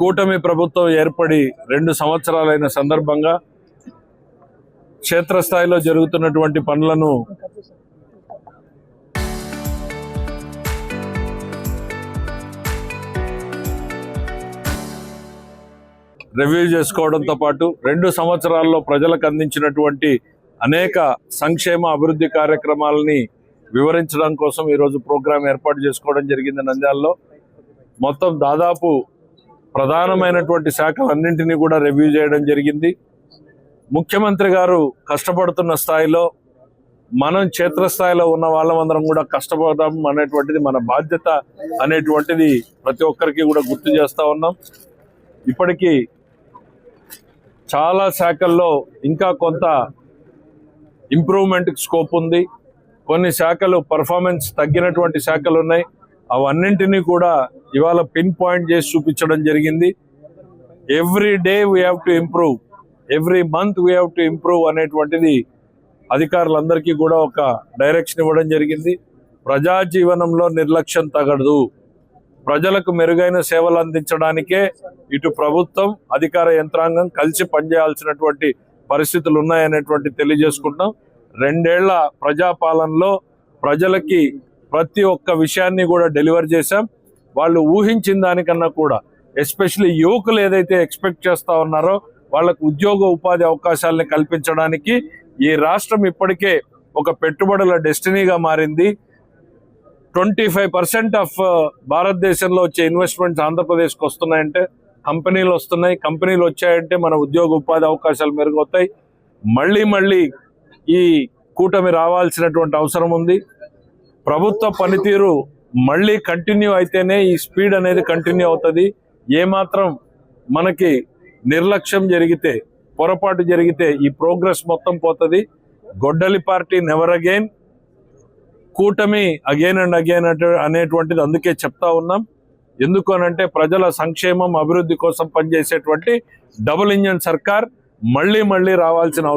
కూటమి ప్రభుత్వం ఏర్పడి 2 సంవత్సరాలైన సందర్భంగా క్షేత్రస్థాయిలో జరుగుతున్నటువంటి పనులను రివ్యూ చేసుకోవడంతో పాటు 2 సంవత్సరాల్లో ప్రజలకు అందించినటువంటి అనేక సంక్షేమ అభివృద్ధి కార్యక్రమాలని వివరించడం కోసం ఈరోజు ప్రోగ్రాం ఏర్పాటు చేసుకోవడం జరిగింది. నంద్యాలలో మొత్తం దాదాపు ప్రధానమైనటువంటి శాఖలన్నింటినీ కూడా రివ్యూ చేయడం జరిగింది. ముఖ్యమంత్రి గారు కష్టపడుతున్న స్థాయిలో మనం క్షేత్రస్థాయిలో ఉన్న వాళ్ళమందరం కూడా కష్టపడడం అనేటువంటిది మన బాధ్యత అనేటువంటిది ప్రతి ఒక్కరికి కూడా గుర్తు చేస్తూ ఉన్నాం. ఇప్పటికీ చాలా శాఖల్లో ఇంకా కొంత ఇంప్రూవ్మెంట్ స్కోప్ ఉంది. కొన్ని శాఖలు పర్ఫార్మెన్స్ తగ్గినటువంటి శాఖలు ఉన్నాయి. అవన్నింటినీ కూడా ఇవాళ పిన్ పాయింట్ చేసి చూపించడం జరిగింది. Every day we have to improve, every month we have to improve అనేటువంటిది అధికారులందరికీ కూడా ఒక డైరెక్షన్ ఇవ్వడం జరిగింది. ప్రజా జీవనంలో నిర్లక్ష్యం తగదు. ప్రజలకు మెరుగైన సేవలు అందించడానికే ఇటు ప్రభుత్వం అధికార యంత్రాంగం కలిసి పనిచేయాల్సినటువంటి పరిస్థితులు ఉన్నాయనేటువంటి తెలియజేసుకుంటాం. 2 ఏళ్ల ప్రజాపాలనలో ప్రజలకి ప్రతి ఒక్క విషయాన్ని కూడా డెలివర్ చేశాం. వాళ్ళు ఊహించిన దానికన్నా కూడా ఎస్పెషల్లీ యువకులు ఏదైతే ఎక్స్పెక్ట్ చేస్తూ ఉన్నారో వాళ్ళకు ఉద్యోగ ఉపాధి అవకాశాలను కల్పించడానికి ఈ రాష్ట్రం ఇప్పటికే ఒక పెట్టుబడుల డెస్టినీగా మారింది. 25% ఆఫ్ భారతదేశంలో వచ్చే ఇన్వెస్ట్మెంట్స్ ఆంధ్రప్రదేశ్కి వస్తున్నాయంటే కంపెనీలు వస్తున్నాయి. కంపెనీలు వచ్చాయంటే మన ఉద్యోగ ఉపాధి అవకాశాలు మెరుగవుతాయి. మళ్ళీ ఈ కూటమి రావాల్సినటువంటి అవసరం ఉంది. ప్రభుత్వ పనితీరు మళ్ళీ కంటిన్యూ అయితేనే ఈ స్పీడ్ అనేది కంటిన్యూ అవుతుంది. ఏమాత్రం మనకి నిర్లక్ష్యం జరిగితే, పొరపాటు జరిగితే ఈ ప్రోగ్రెస్ మొత్తం పోతుంది. గొడ్డలి పార్టీ నెవర్ అగైన్, కూటమి అగైన్ అండ్ అగైన్ అనేటువంటిది అందుకే చెప్తా ఉన్నాం. ఎందుకు అనంటే ప్రజల సంక్షేమం అభివృద్ధి కోసం పనిచేసేటువంటి డబుల్ ఇంజన్ సర్కార్ మళ్ళీ రావాల్సిన అవసరం